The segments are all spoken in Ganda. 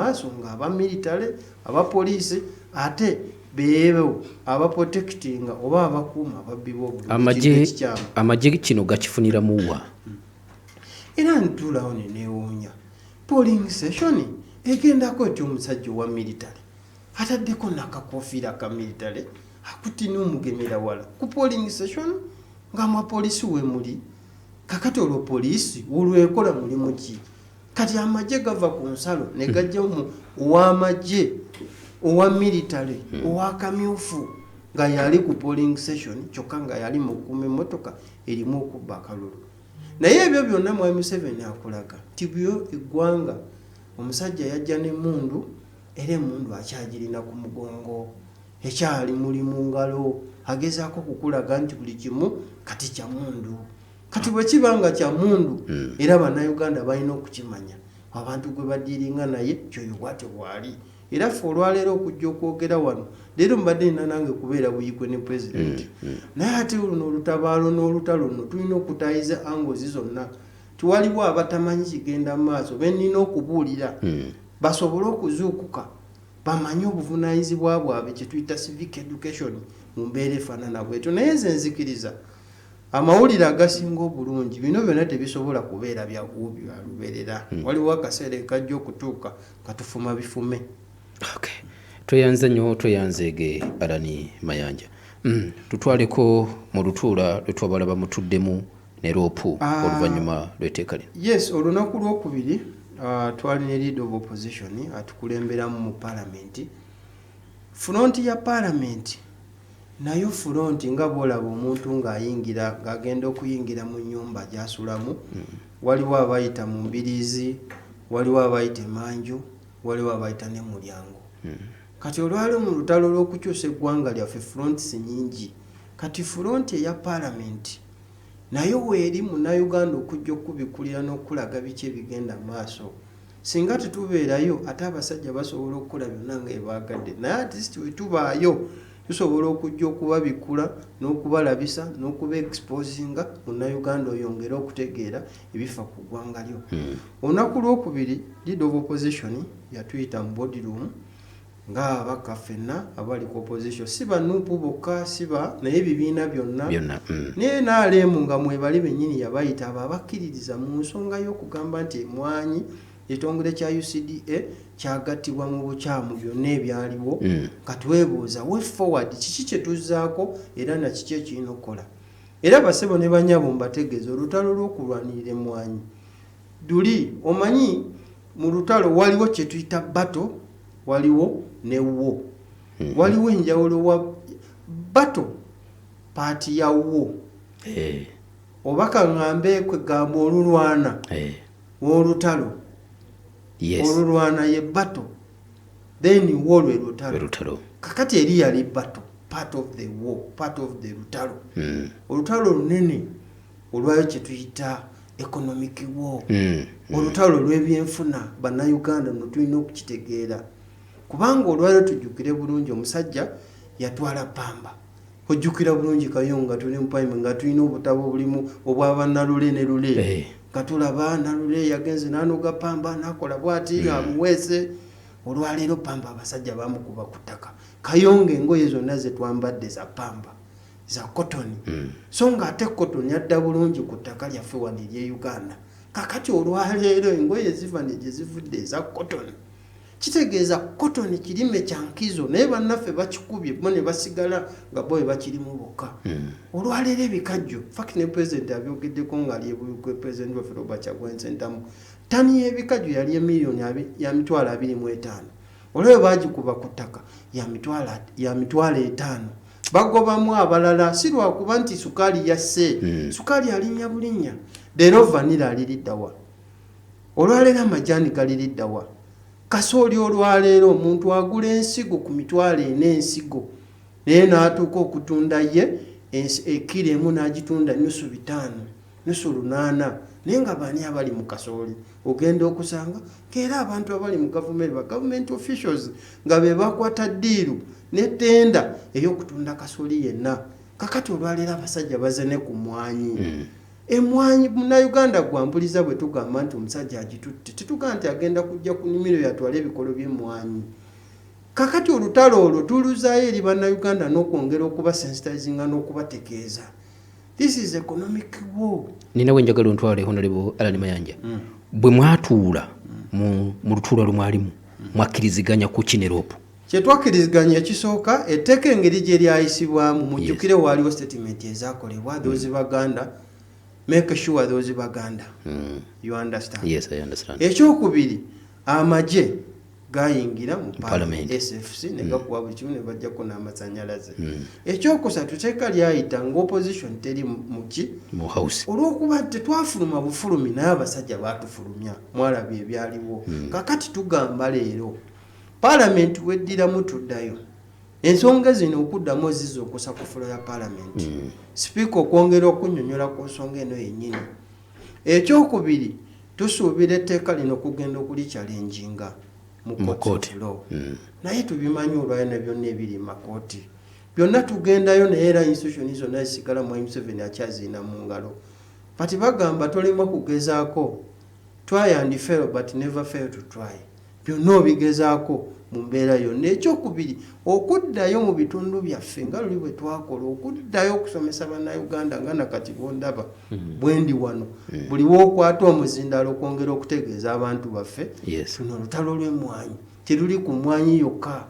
maaso ng'aba military aba police ate beewo aba protecting oba abakuuma ababbi b'obulungi amagye kino gakifunira muwa era ntulawo neneewuunya polling station egendako eti omusajja owa military ataddeko nakakofiira ka military akutina omugemera wala ku polling station ng'amapolisi we muli kakati olwo poliisi olwekola mulimu ki kati amagye gava ku nsalo ne gajja ow'amagye owa military owa kamyufu nga yali ku polling station kyokka nga yali mu kuuma emmotoka erimu okubba akalulu naye ebyo byonna mwami Museveni akulaga nti byo eggwanga omusajja yajja n'emmundu era emmundu akyagirina ku mugongo ekyali muli mu ngalo agezaako kukulaga nti buli kimu kati kya mundu kati bwe kiba nga kya mundu era bannayuganda balina okukimanya abantu gwe badiiringa naye kyoyo bwate bwali era ffe olwaleero okujja okwogera wano leero mbadde nina nange kubeera buyigwe ne pulezidenti naye ate luno olutabaalo n'olutalo luno tulina okutayiza angozi zonna tiwaliwo abatamanyi kigenda mu maaso benina okubuulira basobole okuzuukuka bamanye obuvunaanyizibwa bwabwe kye tuyita civic education mu mbeera efaanana bwetyo naye nze nzikiriza amawulire agasinga obulungi bino byonna tebisobola kubeera byaguubi byaluberera waliwo akaseera ekajja okutuuka katufuma bifume. Tweyanze nnyo tweyanzeege Alani Mayanja. Tutwaleko mu lutuula lwe twabalaba mutuddemu ne roopu oluvannyuma lw'etteeka lino. Yes, olunaku lwokubiri twali ne leader of opposition atukulemberamu mu parliament. Front ya parliament nayo front nga bwolaba omuntu ng'ayingira ng'agenda okuyingira mu nnyumba gy'asulamu waliwo abayita mu mbiriizi waliwo abayita emanju waliwo abayita ne mulyango kati olwaliwo mu lutalo lw'okukyusa eggwanga lyaffe fronts nyingi kati front eya parliament nayo weeri munnayuganda okujja okubikulira n'okulaga biki ebigenda maaso singa tetubeerayo ate abasajja basobola okukola byonna nga ebaagadde naye atisiti we tubaayo tusobola okujja okubabikula n'okubalabisa n'okuba exposinga munnayuganda oyongere okutegeera ebifa ku ggwanga lyo. Olunaku lwokubiri leader of opposition yatuyita mu boardroom ng'ababaka ffenna abali ku opposition si banuupu bokka siba naye ebibiina byonna naye naalemu nga mwebali bennyini yabayita abo abakkiririza mu nsonga y'okugamba nti emwanyi ekitongole kya UCDA kyagattibwa mu bukyamu byonna ebyaliwo katwebuuza way forward kiki kye tuzzaako era na kiki ekirina okukola era basebo ne banyabo mbategeeza olutalo lw'okulwanirira emmwanyi duli omanyi mu lutalo waliwo kye tuyita bato waliwo ne wo waliwo enjawulo wa bato paati ya wo oba kaŋŋambe kwegamba olulwana w'olutalo olulwana ye bato then wo lwe lutalo kakati eri yali bato part of the war part of the lutalo olutalo lunene olwayo kye tuyita economic war olutalo olw'ebyenfuna bannayuganda no tulina okukitegeera kubanga olwaliro tujjukire bulungi omusajja yatwala pamba ojjukira bulungi kayonga tuli mpaime nga tulina obutabo bulimu obwabannalule ne lule katulaba nalule yagenze nanoga pamba nakola bwati amuweese olwaleero pamba abasajja bamukuba ku ttaka kayonga engoye zonna ze twambadde za pamba za cotton so nga ate cotton yadda bulungi ku ttaka lyaffe wano ery'e Uganda kakati olwaleero engoye ziva ne gye zivudde eza cotton kitegeeza cotton kirime kya nkizo naye bannaffe bakikubye bo ne basigala nga bo bakirimu bokka olwaleero ebikajjo fact ne president abyogeddeko nga ali ebuyukwe president waffe Robert Kyagulanyi Ssentamu tani y'ebikajjo yali emiliyoni ya mitwalo 25 olweyo bagikuba ku ttaka ya mitwalo 5 bagobamu abalala si lwakuba nti sukaali yasse sukaali alinnya bulinnya leero vanira aliriddawa olwaleero amajaani galiriddawa kasooli olwaleero omuntu agula ensigo ku mitwalo 4 ensigo naye n'atuuka okutunda ye ekiro emu n'agitunda nusu 5 nusu 8 naye nga baani abali mu kasooli ogenda okusanga keera abantu abali mu government officials nga be bakwata ddiiru n'ettenda ey'okutunda kasooli yenna kakati olwaleero abasajja bazene ku mwanyi Emwanyi Munnayuganda gwampuliza bwe tugamba nti omusajja agitutte tetugamba nti agenda kujja ku nnimiro yatwala ebikolo by'emmwanyi. Kakati olutalo olwo tuluzaayo eri Bannayuganda n'okwongera okuba sensitizinga n'okubategeeza. This is economic war. Nina wenjagala ontwale Honorable Alan Mayanja. Bwe mwatuula mu lutuula lumwalimu mwakkiriziganya ku kineropo. Kye twakkiriziganya ekisooka etteeka engeri gye lyayisibwamu mujjukire waaliwo statement ezaakolebwa those Baganda. Make sure those Baganda. You understand? Yes, I understand. Ekyokubiri amagye gayingira mu Parliament SFC ne gakuwa buli kimu ne bajjako n'amasannyalaze. Ekyokusatu teeka lyayita ng'opposition teri mu house. Olw'okuba tetwafuluma bufulumi naye abasajja baatufulumya mwalabye ebyaliwo. Kakati tugamba leero Parliament weddiramu tuddayo. Ensonga zino okuddamu ozizo okusa ku fulo ya Parliament. Speaker okwongera okunnyonnyola ku nsonga eno yennyini. Ekyokubiri tusuubira etteeka lino okugenda okulichallenginga mu kooti. Naye tubimanyi olwayo ne byonna ebiri mu makooti. Byonna tugendayo naye era institution zonna zisigala mu M7 akyaziina mu ngalo. Kati bagamba tolema kugezaako. Try and fail but never fail to try. Byonna obigezaako mu mbeera yonna. Ekyokubiri okuddayo mu bitundu byaffe nga luli bwe twakola okuddayo okusomesa Bannayuganda nga nakati bondaba bwendi wano buli wookwata omuzindalo okwongera okutegeeza abantu baffe. Tuno olutalo lw'emmwanyi teruli ku mmwanyi yokka,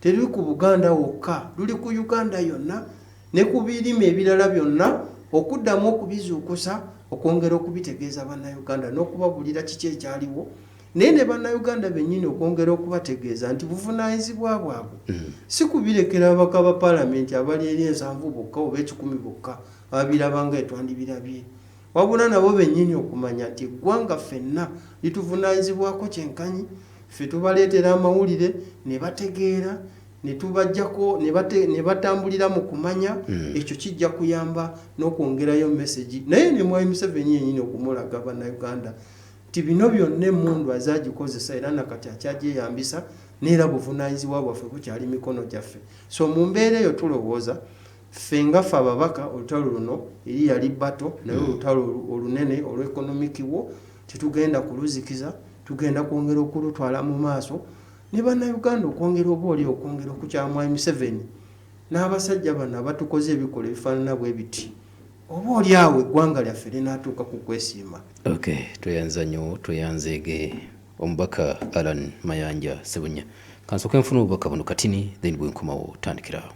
teruli ku Buganda wokka, luli ku Uganda yonna ne ku birime ebirala byonna okuddamu okubizuukusa okwongera okubitegeeza Bannayuganda n'okubabulira kiki ekyaliwo. Naye ne Bannayuganda bennyini okwongera okubategeeza nti buvunaanyizibwa bwabwe si kubirekera ababaka ba Parliament abali eri 7 bokka oba 10 bokka ababirabanga etwandibirabye, wabula nabo bennyini okumanya nti eggwanga ffenna lituvunaanyizibwako kyenkanyi. Ffe tubaleetera amawulire ne bategeera ne tubajjako ne batambulira mu kumanya. Ekyo kijja kuyamba n'okwongerayo message naye ne Mwai Museveni yennyini okumulaga Bannayuganda bino byonna emmundu azagikozesa era nakati akyagyeyambisa neera buvunaanyizibwa bwaffe bukyali mikono gyaffe. So mu mbeera eyo tulowooza ffe nga ffe ababaka olutalo luno eri yali bato naye olutalo olunene olw'economic wo tetugenda kuluzikiza, tugenda kwongera okulutwala mu maaso ne Bannayuganda okwongera oba oli okwongera okukyala Mwai Museveni n'abasajja bano abatukoze ebikola ebifaanana bwe biti oba oli awo eggwanga lyaffe linaatuuka ku kwesiima. Okay, tweyanza nnyo tweyanzeege omubaka Alan Mayanja Ssebunya. Kansooke nfuna obubaka buno katini then bwe nkomawo tandikirawo.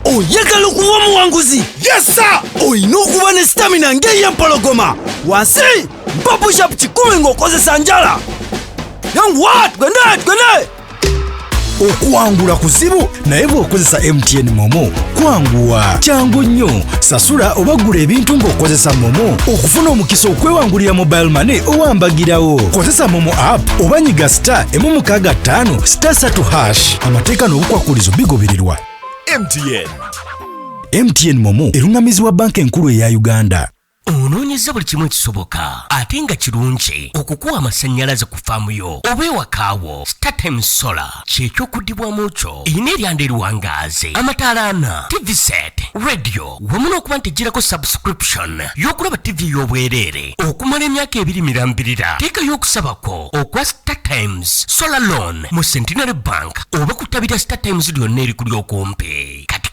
Oyagala okuba omuwanguzi? Yes sir! Olina okuba ne stamina ng'ey'empologoma. Wansi mpa push-up 10 ng'okozesa njala. Young what? Gwende! Okuwangula kuzibu naye bw'okozesa MTN Momo kwanguwa kyangu nnyo. Sasula oba gula ebintu ng'okozesa Momo okufuna omukisa okwewangulira mobile money owambagirawo. Kozesa Momo app oba nyiga *165 *3#. Amateeka n'obukwakulizo bigobererwa. MTN Momo erungamizibwa banka enkulu eya Uganda. Onoonyeza buli kimu ekisoboka ate nga kirungi okukuwa amasannyalaze ku faamu yo oba ewakaawo. StarTimes Solar ky'ekyokuddibwamu kyo erina eryanda eriwangaazi, amataala 4, TV set, radio wamu n'okuba nti girako subscription y'okulaba TV y'obwereere okumala emyaka 2 mirambirira. Teekayo okusabako okwa StarTimes Solar Loan mu Centenary Bank oba kutabira StarTimes lyonna erikuli okumpi. Kati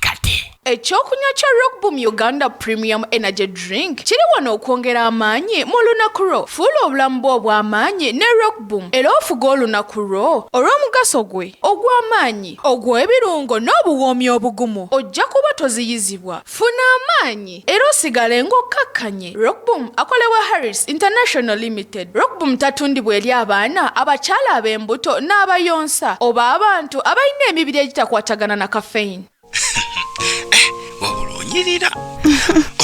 ekyokunywa kya Rockboom Uganda Premium Energy Drink kiri wano okwongera amaanyi mu lunaku lwo. Fuula obulamu bwo obw'amaanyi ne Rockboom era ofuga olunaku lwo olw'omugaso gwe ogw'amaanyi ogw'ebirungo n'obuwoomi obugumu. Ojja kuba toziyizibwa. Funa amaanyi era osigale ng'okkakkanye. Rockboom akolebwa Harris International Limited. Rockboom tatundibwa eri abaana, abakyala ab'embuto n'abayonsa oba abantu abalina emibiri egitakwatagana na caffeine. Wabulonyirira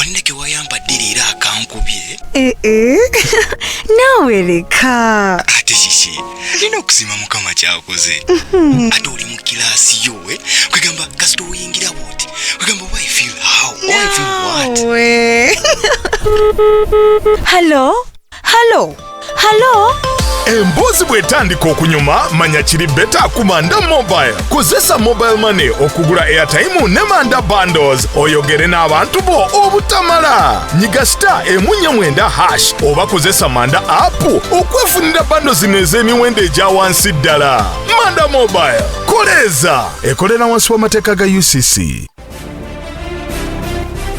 oneke wayambaddirira akankubye. Nawe leka Ate shishi lina okusima mukama kyakoze. Ate oli mu kilaasi yowe kwegamba kasito oyingira bwoti kwegamba why feel how why feel what. Hello? emboozi bw'etandika okunyuma manya kiri beta ku Manda Mobile. Kozesa mobile money okugula airtime ne Manda bundles oyogere n'abantu bo obutamala. Nyiga *149# oba kozesa Manda app okwefunira bundles ez'emiwendo egya wansi ddala. Manda Mobile koleza ekolera wansi w'amateeka ga UCC.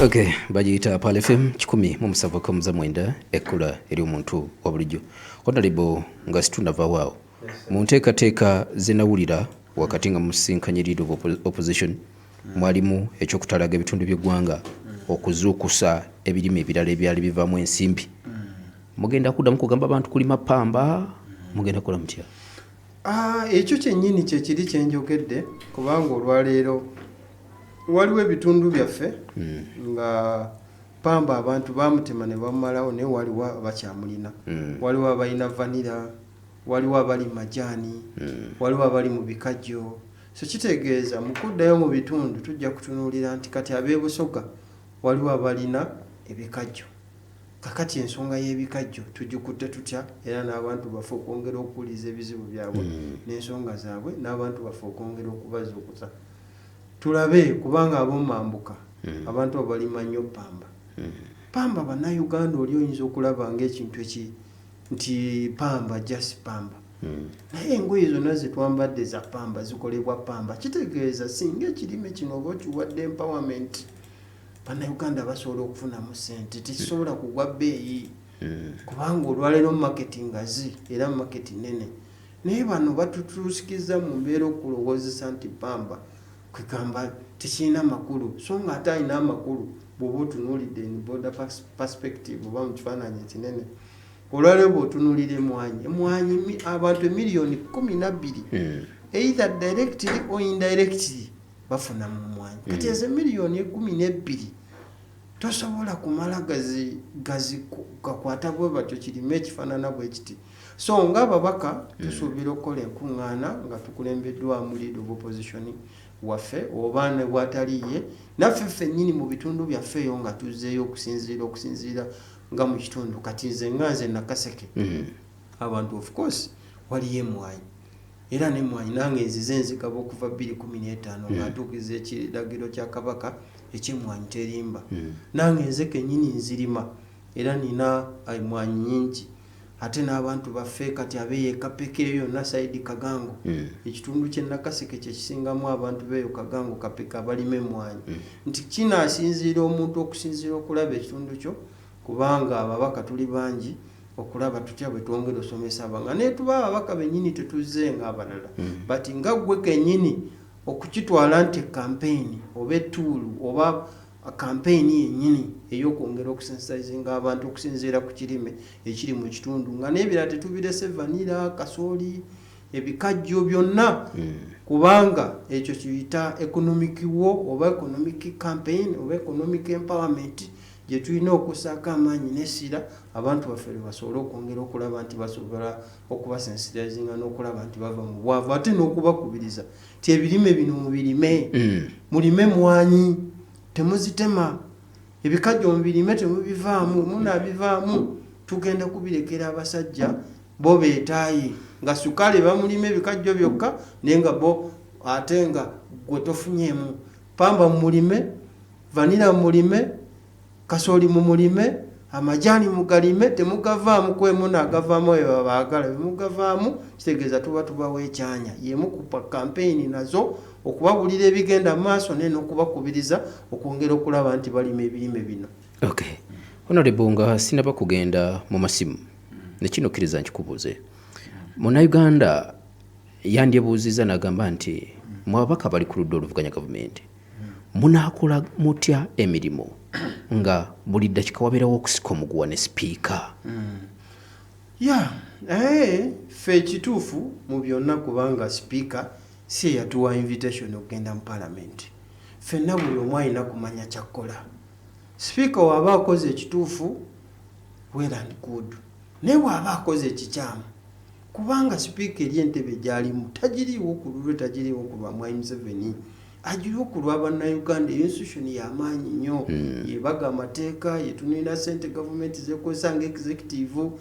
Okay, bagiyita Pal FM 107.9 ekkula eri omuntu wa bulijjo. Honorable nga situnava waawo mu nteekateeka ze nawulira wakati nga musinkanye Leader of Opposition mwalimu ekyokutalaga ebitundu by'eggwanga okuzuukusa ebirime ebirala ebyali bivaamu ensimbi. Mugenda kuddamu kugamba abantu kulima pamba, mugenda kukola mutya? Ekyo kyennyini kye kiri kye njogedde kubanga olwaleero waliwo ebitundu byaffe nga pamba abantu bamutema ne bamalawo naye waliwo abakyamulina. Waliwo abalina vanira, waliwo abali majaani, waliwo abali mu bikajjo. So kitegeeza mu kuddayo mu bitundu tujja kutunuulira nti kati ab'ebusoga waliwo abalina ebikajjo. Kakati ensonga y'ebikajjo tugikutte tutya era n'abantu baffe okwongera okuwuliza ebizibu byabwe n'ensonga zaabwe n'abantu baffe okwongera okubazuukusa. Tulabe kubanga ab'omambuka abantu abalima nnyo pamba. Pamba bannayuganda oli oyinza okulaba ng'ekintu nti pamba just pamba. Naye engoye zonna zetwambadde za pamba zikolebwa pamba. Kitegeeza singa ekirime kino oba okiwadde empowerment bannayuganda basobola okufunamu ssente tekisobola kugwa bbeeyi kubanga olwaleero maketi ngazi era maketi nene. Naye bano batutuusikiza mu mbeera okulowoozesa nti pamba kwegamba tekirina makulu so nga ate alina amakulu bw'oba otunuulidde in border perspective oba mu kifaananyi ekinene. Olwaleero bw'otunuulira emwanyi abantu emiliyoni 12 either directly or indirectly bafuna mu mwanyi. Kati ezo emiliyoni 12 tosobola kumala gakwata bwe batyo kirime ekifaanana bwe kiti. So ng'ababaka tusuubira okukola enkuŋŋaana nga tukulembeddwamu Leader of Opposition waffe oba ne bw'ataliye naffe ffennyini mu bitundu byaffe eyo nga tuzzeeyo okusinziira nga mu kitundu. Kati nze nganze Nakaseke abantu of course waliyo emwanyi era n'emwanyi nange nzize nzigaba okuva 2015 ng'atuukiza ekiragiro kya Kabaka eky'emwanyi terimba. Nange nze kennyini nzirima era nina emwanyi nyingi. Ate n'abantu baffe kati abeeyo Kapeke eyo yonna Saidi Kagango ekitundu kye Nakaseke kye kisingamu abantu beeyo Kagango Kapeke abalima emwanyi. Nti kinaasinziira omuntu okusinziira okulaba ekitundu kyo kubanga ababaka tuli bangi okulaba tutya bwe twongera osomesa abanga naye tuba ababaka bennyini tetuzze ng'abalala bati nga ggwe kennyini okukitwala nti campaign oba ettuulu oba campaign yennyini ey'okwongera okusensitizinga abantu okusinziira ku kirime ekiri mu kitundu nga n'ebirala tetubirese vanira kasooli ebikajjo byonna kubanga ekyo kiyita economic war oba economic campaign oba economic empowerment gye tulina okusaako amaanyi n'essira abantu baffe basobole okwongera okulaba nti basobola okubasensitizinga n'okulaba nti bava mu bwavu ate n'okubakubiriza ti ebirime bino mubirime mulime mwanyi temuzitema ebikajjo mubirime temubivaamu munaabivaamu tugenda kubirekera abasajja bo beetaaye nga sukali bamulima ebikajjo byokka naye nga bo ate nga gwe tofunyeemu pamba mulime vanira mulime kasooli mu mulime amajaani mugalime temugavaamu kwemu naagavaamu eyo babaagala bemugavaamu kitegeeza tuba weekyanya yemu ku kampeyini nazo okubabulira ebigenda maaso naye n'okubakubiriza okwongera okulaba nti balima ebirime bino. Okay. Honorable nga sinaba kugenda mu masimu nekinokkiriza nkikubuuze munnayuganda yandyebuuziza n'agamba nti mwababaka bali ku ludda oluvuganya gavumenti munaakola mutya emirimu nga buli ddakiika wabeerawo okusika omuguwa ne sipiika? Ffe ekituufu mu byonna kubanga sipiika si eyatuwa invitation okugenda mu paalamenti. Ffenna buli omu alina kumanya kyakkola. Sipiika waba akoze ekituufu well and good naye bw'aba akoze ekikyamu kubanga sipiika eri entebe gy'alimu tagiriiwo ku lulwe tagiriiwo ku lwa Mwai Museveni agiriwo ku lwa bannayuganda. Eyo institution y'amaanyi nnyo yebaga amateeka yetunulira ssente gavumenti zekozesa nga executive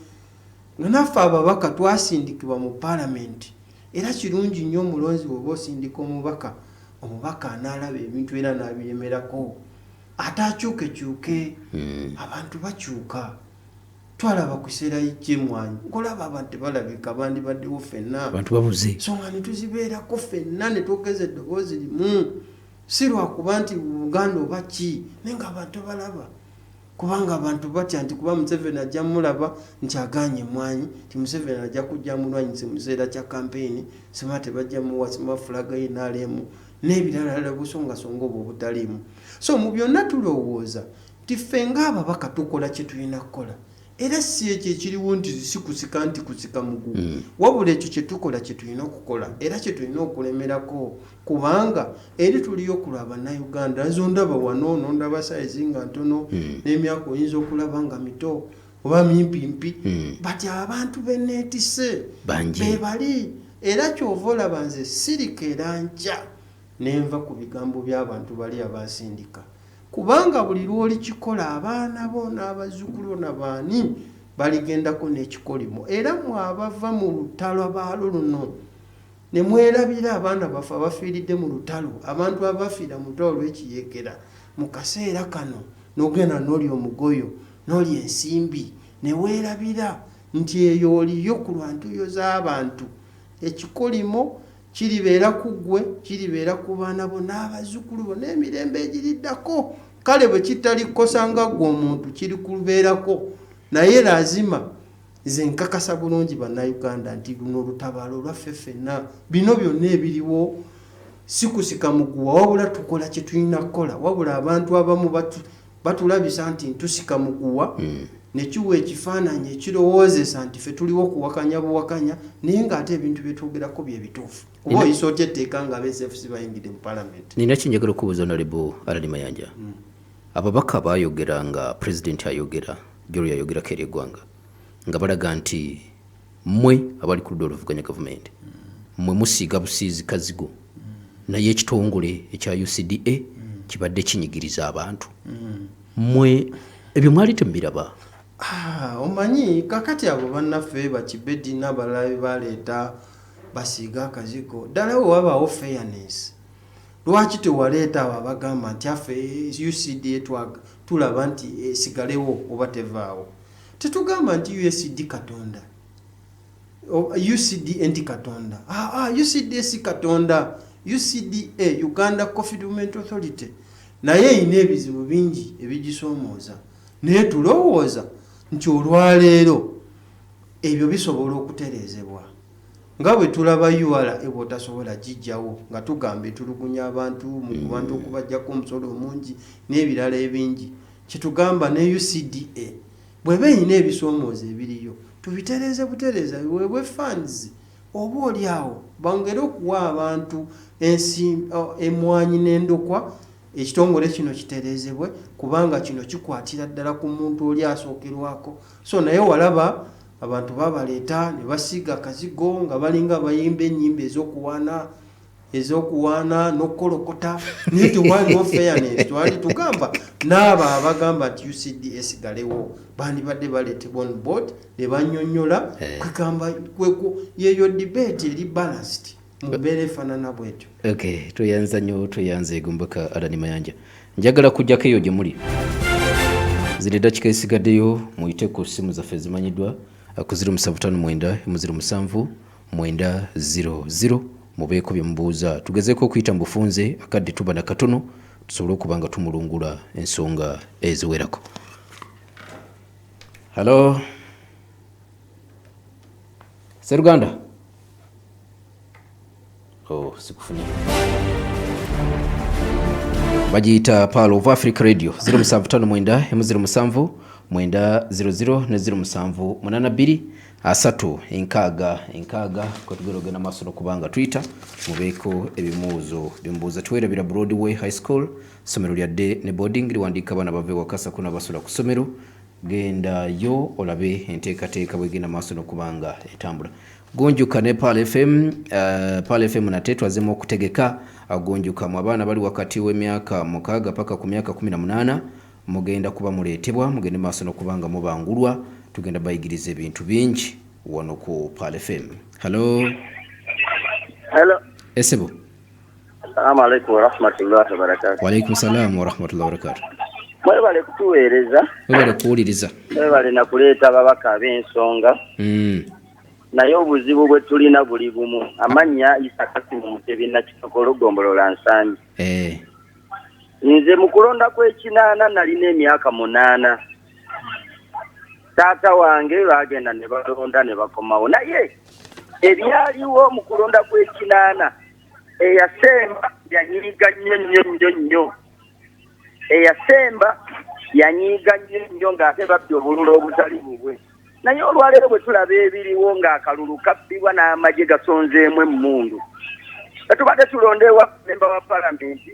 naffe ababaka twasindikibwa mu paalamenti era kirungi nnyo omulonzi bw'oba osindika omubaka anaalaba ebintu era n'abiremerako ate akyukekyuke abantu bakyuka twalaba ku kiseera ky'emmwanyi nkolaba abantu tebalabika bandibaddewo ffenna abantu babuze so nga ne tuzibeerako ffenna ne twogeza eddoboozi limu si lwakuba nti Uganda oba ki naye nga abantu balaba kubanga abantu batya nti kuba Museveni ajja mulaba nti aganye emmwanyi ti Museveni ajja kujja mulwanyise mu kiseera kya kampeyini sima tebajja muwasima fulaga y'enaalemu n'ebirala busongasonga obwo obutaliimu so mu byonna tulowooza ti ffe ng'ababaka tukola kye tulina kukola era si ekyo ekiriwo nti sikusika nti kusika mugu wabula ekyo kye tukola kye tulina okukola era kye tulina okulemerako kubanga eri tuliyo okulwa bannayuganda nzo ndaba wano nondaba sayizi nga ntono n'emyaka oyinza okulaba nga mito oba mimpimpi bati abantu beneetise bebali era kyova olaba nze sirika era nja nenva ku bigambo by'abantu bali abasindika kubanga buli lw'olikikola abaana bo n'abazzukulu nabaani baligendako n'ekikolimo era mwabava mu lutalo abaalo luno ne mwerabira abaana baffe abafiiridde mu lutalo abantu abafiira mu lutalo lw'ekiyeekera mu kaseera kano n'ogenda n'oli omugoyo n'oli ensimbi ne weerabira nti eyo oliyo ku lwantuyo z'abantu ekikolimo kiribeera ku ggwe kiribeera ku baana bo n'abazzukulu bo n'emirembe egiriddako kale bwe kitali kukosanga ggwe omuntu kiri kubeerako naye lazima nze nkakasa bulungi bannayuganda nti luno olutabaalo lwaffe ffenna bino byonna ebiriwo si kusika muguwa wabula tukola kye tulina kukola wabula abantu abamu batulabisa nti ntusika muguwa nekiwa ekifaananyi ekirowoozesa nti ffe tuliwo okuwakanya buwakanya naye ng'ate ebintu byetwogerako bye bituufu kuba oyisa otya etteeka nga abesefusi bayingidde mu paalamenti. Nina kinjagala okubuuza Honorable Allan Mayanja. Ababaka baayogera nga pulezidenti ayogera gy'olwo yayogerako eri eggwanga nga balaga nti mmwe abali ku ludda oluvuganya gavumenti mmwe musiiga busiizi kazigo naye ekitongole ekya UCDA kibadde kinyigiriza abantu mmwe ebyo mwali temubiraba? Omanyi kakati abo bannaffe bakibedi n'abalala baleeta basiiga akazigo ddala we wabaawo fairness lwaki tewaleeta abo abagamba nti affe UCDA tulaba nti esigalewo oba tevaawo tetugamba nti USD katonda UCDA nti katonda UCDA si katonda UCDA Uganda Coffee Development Authority naye erina ebizibu bingi ebigisoomooza naye tulowooza nti olwaleero ebyo bisobola okutereezebwa nga bwe tulaba URA ebwotasobola gijjawo nga tugamba etulugunya abantu mu bantu okubajjako omusolo omungi n'ebirala ebingi kyetugamba ne UCDA bweba erina ebisoomooza ebiriyo tubitereeze butereeza biweebwe funds oba oli awo bongere okuwa abantu emmwanyi n'endokwa ekitongole kino kitereezebwe kubanga kino kikwatira ddala ku muntu oli asookerwako so naye walaba abantu babaleeta ne basiiga akazigo nga balinga bayimba ennyimba ez'okuwaana n'okukolokota naye tewaliwo fairness twali tugamba n'abo abagamba nti UCD esigalewo bandibadde baleetebwa on board ne bannyonnyola kwegamba yeyo debate eri balanced mbeera efaanana bwetyo. Okay, tuyanza nnyo tuyanze egumbuka Allan Mayanja njagala kujjako eyo gye muli ziri dakika esigaddeyo muyite ku ssimu zaffe zimanyiddwa ku 0757 mubeeko bye mubuuza tugezeeko okuyita mu bufunze akadde tuba na katono tusobole okuba nga tumulungula ensonga eziwerako. Halo Seruganda. Sikufunye bagiyita Pearl of Africa Radio 0759 07 900 ne 07 82 enkaaga kwetugerogena maaso n'okubanga Twitter mubeeko ebimuuzo byemubuuza tuwerabira Broadway High School ssomero lyadde ne boarding liwandiika abaana bave wakasa kuna basula ku ssomero gendayo olabe enteekateeka bwegenda maaso n'okubanga etambula. Gonjuka ne Pearl FM nate twazemu okutegeka agonjuka mu abaana bali wakati w'emyaka 6 paka ku myaka 18 mugenda kuba muleetebwa mugende maaso n'okubanga mubangulwa tugenda bayigiriza ebintu bingi wano ku Pal FM. Hello. Esebo. Assalamu alaikum wa rahmatullahi wa barakatuh. Wa alaikum salam wa rahmatullahi wa barakatuh. Mwebale kutuweereza. Mwebale kuwuliriza. Mwebale na kuleeta ababaka ab'ensonga. Naye obuzibu bwe tulina buli bumu. Amannya Isa Kasimu Mutebi Kitokolo Gombolola Nsanyi. Nze mu kulonda kw'ekinaana nalina emyaka 8. Taata wange baagenda ne balonda ne bakomawo. Naye ebyaliwo mu kulonda kw'ekinaana eyasemba yanyiiga nnyo. Eyasemba yanyiiga nnyo ng'ate babbye obululu obutali bubwe. Naye olwaleero bwe tulaba ebiriwo ng'akalulu kabbibwa n'amagye gasonzeemu emmundu. Tubadde tulondeewa memba wa palamenti,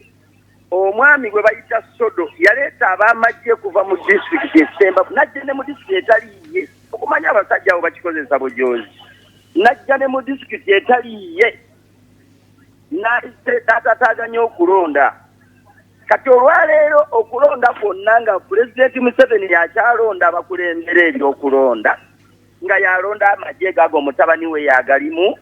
omwami gwe bayita Sodo yaleeta ab'amagye kuva mu disitulikiti esemba najja ne mu disitulikiti etaliiye. Okumanya abasajja abo bakikozesa bujoozi. Najja ne mu disitulikiti etaliiye. N'atataganya okulonda. Kati olwaleero okulonda kwonna nga Pulezidenti Museveni yakyalonda abakulembera ebyokulonda nga yalonda amagye gago mutabani we yagalimu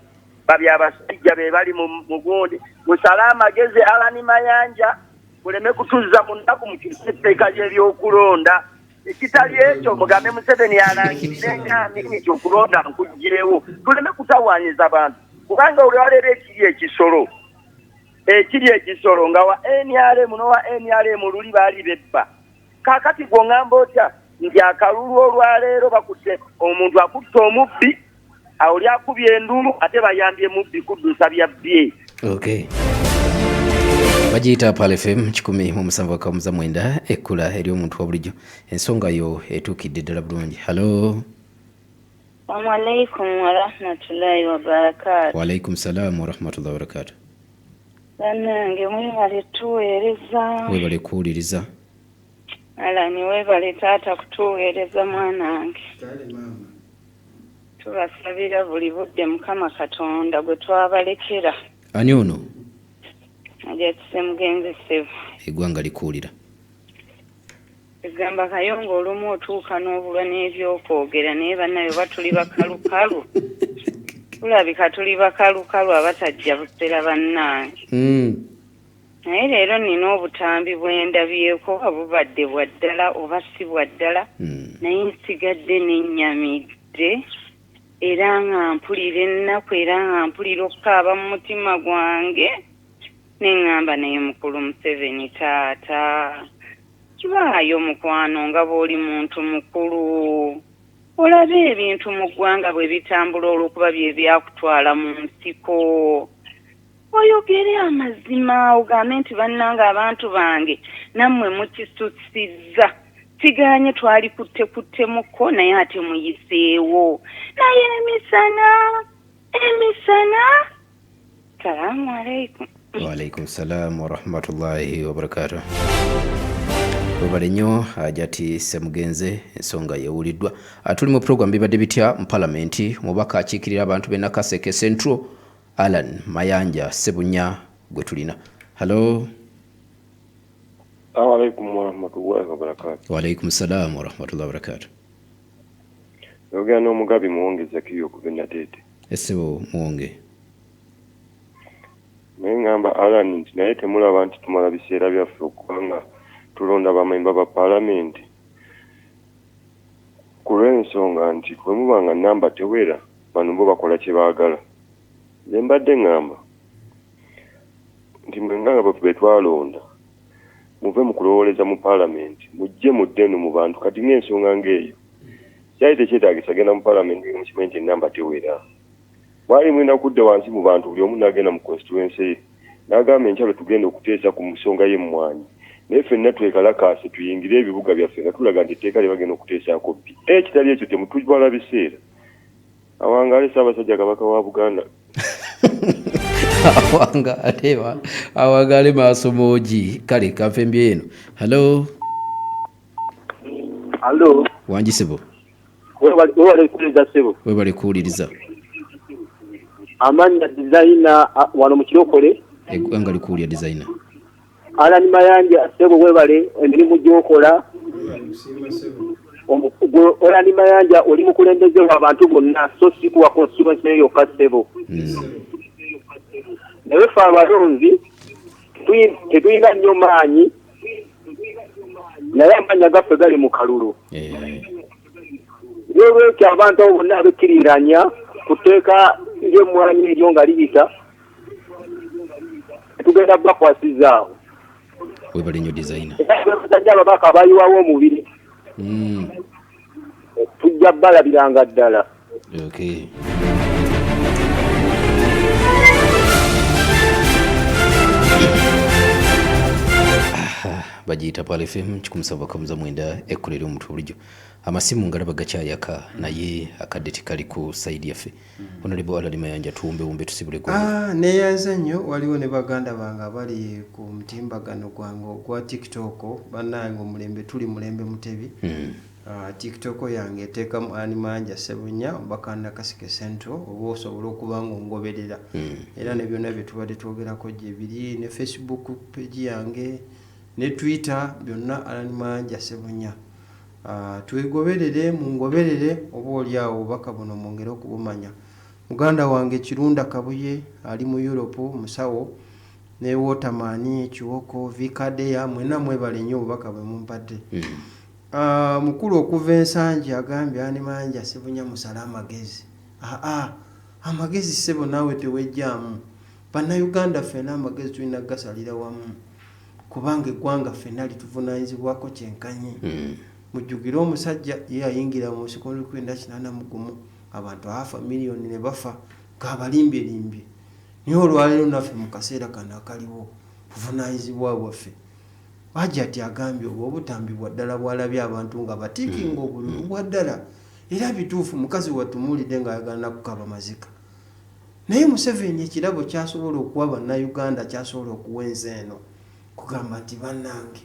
babi abasajja be bali mu gundi musale amagezi Alani Mayanja kuleme kutuzza mu nnaku mu kiteka ly'ebyokulonda ekitali ekyo mugambe Museveni yalangirire ng'amini ekyokulonda nkuggirewo tuleme kutawaanyiza bantu kubanga olwaleero ekiri ekisolo nga wa NRM n'owa NRM luli baali bebba. Kaakati gw'ongamba otya nti akalulu olwaleero bakutte omuntu akutte omubbi oli akubye endulu ate bayambye mubbi kuddusa bya bye. Okay. Bagiyita Pal FM 107.9 ekkula eri omuntu wa bulijjo. Ensonga yo etuukidde ddala bulungi. Hello. Assalamu alaikum wa rahmatullahi wa barakatuh. Wa alaikum salam wa rahmatullahi wa barakatuh. Nange mwebale tuweereza. Webale kuwuliriza. Alani webale taata kutuweereza mwanange. Tubasabira buli budde Mukama Katonda gwe twabalekera. Ani ono? Ajatise mugenzi Sevu. Eggwanga likuwulira. Egamba Kayongo olumu otuuka n'obulwa n'ebyokwogera naye bannayo batuli bakalukalu. Tulabika tuli bakalukalu abatajja busera bannange. Naye leero nina obutambi bwendabyeko obubadde bwa ddala oba si bwa ddala naye nsigadde nennyamidde era nga mpulira ennaku era nga mpulira okukaaba mu mutima gwange neŋŋamba naye mukulu Museveni taata kibaayo mukwano nga bw'oli muntu mukulu olabe ebintu mu ggwanga bwe bitambula olw'okuba bye byakutwala mu nsiko oyogere amazima ogambe nti bannange abantu bange nammwe mukisusizza siganye twali kuttekuttemu naye ate muyiseewo naye emisana salaamu alaikum. Wa alaikum salam wa rahmatullahi wa barakatuh. Webale nnyo Ajati Semugenze ensonga yewuliddwa. Tuli mu program bibadde bitya mu palamenti omubaka akiikirira abantu b'e Nakaseke Central Alan Mayanja Sebunya gwe tulina. Hello. Assalamu alaikum wa rahmatullahi wa barakatuh. Wa alaikum salam wa rahmatullahi wa barakatuh. Yogera n'omugabi muwongeza kiyo ku Benatete. Esebo muwonge. Naye ngamba Alan nti naye temulaba nti tumala biseera byaffe okubanga tulonda bamemba ba palamenti ku lw'ensonga nti bwe muba nga namba tewera bano bo bakola kye baagala. Nze mbadde ngamba nti mwenganga bwe twalonda muve mu kulowooleza mu palamenti mujje muddenu mu bantu kati ng'ensonga ng'eyo kyali tekyetaagisa genda mu palamenti mukimanyi nti enamba tewera. Bwali mwina kudda wansi mu bantu buli omu n'agenda mu constituency ye n'agamba enkyalo tugenda okuteesa ku nsonga y'emmwanyi naye ffenna twekalakaase tuyingire ebibuga byaffe nga tulaga nti etteeka lye bagenda okuteesaako bbi. Ekitali ekyo temututwala biseera. Awangaale Ssaabasajja Kabaka wa Buganda. Awangaale maaso moogi. Kale kanfembye eno. Hello. Hello. Wangi Sebo. Webale kuwuliriza Sebo. Webale kuwuliriza. Amanya designer wano mu Kirokole. Eggwanga likuwulira designer. Alani Mayanja Sebo webale emirimu gy'okola. Olani Mayanja oli mukulembeze w'abantu bonna so si kuwa constituency eyo kasebo. Naye ffe abalonzi tetulina nnyo maanyi naye amanya gaffe gali mu kalulu. N'olwekyo abantu abo bonna abekkiriranya kuteeka ng'emmwanyi eryo nga liyita tugenda bakwasizaawo. Webale nnyo designer. Abasajja ababaka abayiwawo omubiri. Tujja balabiranga ddala. Okay. Bagiyita Pal FM 107.9 ekkolera omuntu bulijjo. Amasimu ngalaba gakyayaka naye akadde tikali ku side yaffe. Honorable Alali Mayanja tuwumbe tusibule gwe. Neeyanza nnyo waliwo ne baganda bange abali ku mutimbagano gwange ogwa TikTok bannange omulembe tuli mulembe mutebi. TikTok yange eteekamu Alali Mayanja Ssebunya Bakanda Kasike Central oba osobola okuba ng'ongoberera. Era ne byonna bye tubadde twogerako gye biri ne Facebook page yange ne Twitter byonna Alali Mayanja Ssebunya. Twegoberere mungoberere oba oliawo obubaka buno mwongere okubumanya. Muganda wange Kirunda Kabuye ali mu Europe musawo ne Waterman Kiwoko Vikadeya mwena mwebale nnyo obubaka bwe mumpadde. Mukulu okuva ensanje agambye Alali Mayanja Ssebunya musala amagezi. Amagezi ssebo naawe tewejjaamu. Bannayuganda ffena amagezi tulina gasalira wamu. Kubanga eggwanga ffenna lituvunaanyizibwako kyenkanyi. Mujjukire omusajja ye ayingira mu nsiko 1981 abantu afa miliyoni ne bafa ng'abalimbye. Niyo olwaleero naffe mu kaseera kano akaliwo buvunaanyizibwa bwaffe. Wajja ati agambye obwo obutambi bwa ddala bwalabye abantu nga batiikinga obululu bwa ddala. Era bituufu mukazi watumuulidde ng'ayagala kukaba mazika. Naye Museveni ekirabo kyasobola okuwa bannayuganda kyasobola okuwenza eno. Kugamba nti bannange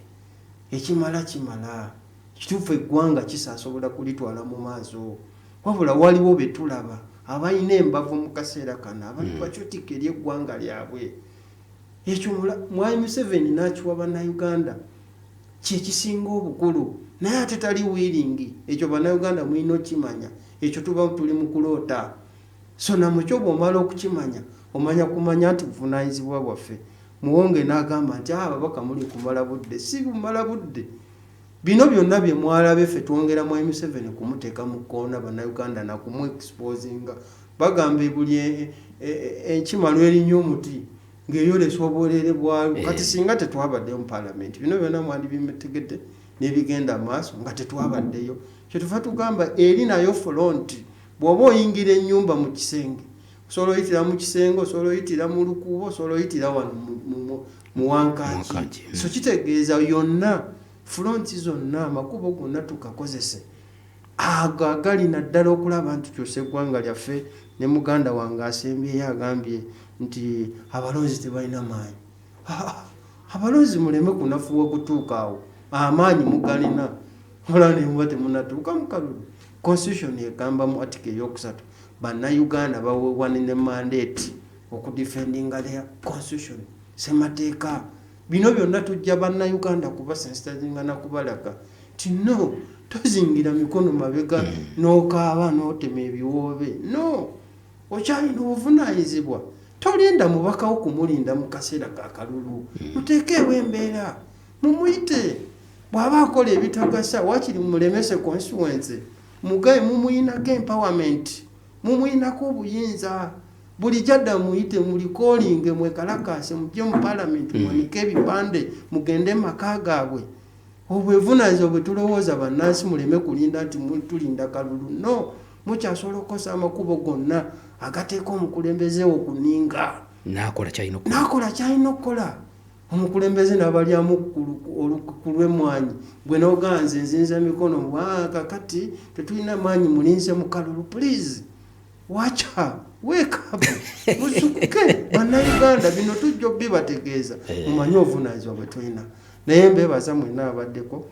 ekimala kimala. Kituufu eggwanga kisasobola kulitwala mu maaso. Wabula waliwo be tulaba abalina embavu mu kaseera kano abali bakyotika eri eggwanga lyabwe. Ekyo Mwami Museveni n'akiwa bannayuganda kyekisinga obukulu. Naye ate tali wiringi. Ekyo bannayuganda mulina okimanya. Ekyo tuba tuli mu kuloota. So namukyo bw'omala okukimanya omanya kumanya nti buvunaanyizibwa bwaffe. Muwonge n'agamba nti ababaka muli kumala budde. Si bumala budde. Bino byonna bye mwalabe ffe twongera Mwami Museveni kumuteeka mu kkoona bannayuganda na kumu exposinga. Bagamba buli enkima lwerinya omuti ng'eyolesa obwoleere bwayo. Kati singa tetwabaddeyo mu Parliament bino byonna mwandi bimetegedde n'ebigenda maaso nga tetwabaddeyo. Kyetuva tugamba eri nayo front bw'oba oyingira ennyumba mu kisenge. Osobola oyitira mu kisenge, osobola oyitira mu lukuubo, osobola oyitira wano mu wankaaki. So kitegeeza yonna fronti zonna amakubo gonna tukakozese. Ago agali naddala okulaba nti tukyusa eggwanga lyaffe. Ne muganda wange asembyeyo agambye nti abalonzi tebalina maanyi. Abalonzi muleme kunafuwa kutuuka awo. Amaanyi mugalina. Olaba ne muba temunatuuka mu kalulu. Constitution egamba mu article eyokusatu bannayuganda baweebwa ne mandate okudefendinga their constitution. Semateeka. Bino byonna tujja bannayuganda kuba sensitizinga na kubalaga ti no tozingira mikono mabega n'okaaba n'otema ebiwoobe. No, okyalina obuvunaanyizibwa. Tolinda mubaka wo kumulinda mu kaseera ka kalulu. Muteekeewo embeera mumuyite. Bw'aba akola ebitagasa wakiri mulemese constituency mugaye mumuyinako empowerment mumuyinako obuyinza. Buli jadda muyite mulikolinge mwekalakase mujje mu Parliament mwanike ebipande mugende maka gaabwe. Obwevunaanyizibwa bwe tulowooza bannansi muleme kulinda nti tulinda kalulu. No, mukyasobola okukosa amakubo gonna agateeka omukulembeze okuninga. N'akola kyalina okukola. Omukulembeze n'abalyamu ku lw'emmwanyi. Gwe n'oganze nzinza mikono kakati tetulina maanyi mulinze mu kalulu. Please wacha wake up. Musuke bannayuganda bino tujja bibategeeza mumanye obuvunaanyizibwa bwe tulina. Naye mbeebaza mwenna abaddeko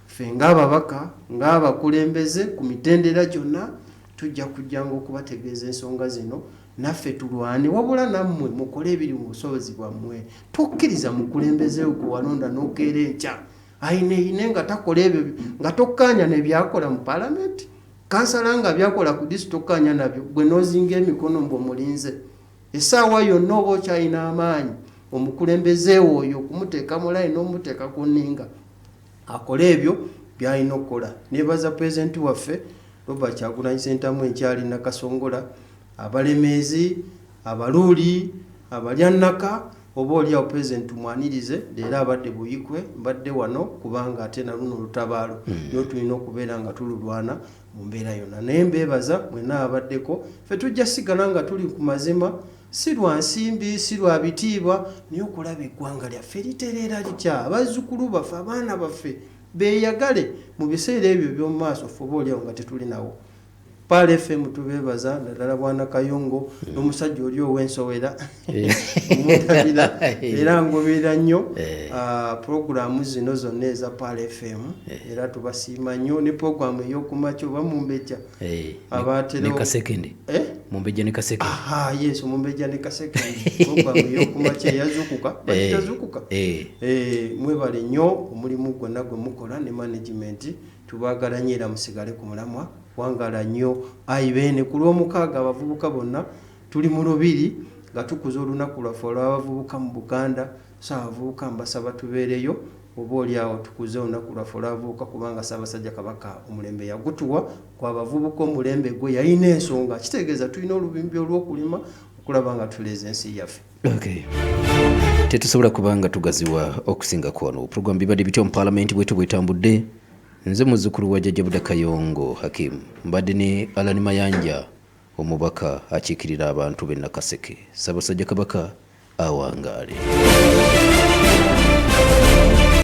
ffe ng'ababaka ng'abakulembeze ku mitendera gyonna tujja kujjanga okubategeeza ensonga zino naffe tulwane. Wabula nammwe mukole ebiri mu busobozi bwammwe. Tokkiriza mukulembeze gwe walonda n'okeera enkya aine nga takola ebyo nga tokkanya ne byakola mu parliament kansala nga byakola ku district tokkanya nabyo gwe nozinga emikono mbo mulinze essaawa yonna oba okyalina amaanyi omukulembeze oyo kumuteeka mu line n'omuteeka ku nninga akola ebyo byalina okukola. Nebaza pulezidenti waffe Robert Kyagulanyi Ssentamu enkyali Nakasongola, abalemeezi, abaluuli, abalyannaka, oba oliawo pulezidenti mwanirize leero abadde buyikwe mbadde wano kubanga ate na luno olutabaalo nyo tulina okubeera nga tululwana mu mbeera yonna. Naye mbeebaza mwenna abaddeko, ffe tujja sigala nga tuli ku mazima, si lwa nsimbi, si lwa bitiibwa, naye okulaba eggwanga lyaffe litereera litya, abazzukulu baffe, abaana baffe beeyagale mu biseera ebyo by'omu maaso ffe oba oliawo nga tetuli nawo. Paal FM tubeebaza naddala Bwana Kayongo n'omusajja oli ow'ensowera mutabira era ngoberera nnyo puroguramu zino zonna eza Paal FM era tubasiima nnyo ne puroguramu ey'okumakya oba Mumbejja abaatero Mumbejja ne Kasekende. Yes, Mumbejja ne Kasekende puroguramu ey'okumakya eyazuukuka bakitazuukuka. Mwebale nnyo omulimu gwonna gwe mukola ne management tubaagala nnyo era musigale ku mulamwa wangala nnyo ayibeene ku lw'omukaaga abavubuka bonna tuli mu lubiri nga tukuza olunaku lwaffe olw'abavubuka mu Buganda. So abavubuka mbasaba tubeereyo oba oliawo tukuze olunaku lwaffe olw'abavubuka kubanga Ssaabasajja Kabaka omulembe yagutuwa kwabavubuka omulembe gwe yalina ensonga kitegeeza tulina olubimbi olw'okulima okulaba nga tuleeza ensi yaffe. Tetusobola kubanga tugaziwa okusinga kwano puroguramu bibadde bityo mu paalamenti bwetu bwetambudde. Nze muzzukulu wa Jjajja Buda Kayongo Hakim mbadde ne Alani Mayanja omubaka akiikirira abantu b'e Nakaseke. Ssaabasajja Kabaka awangaale.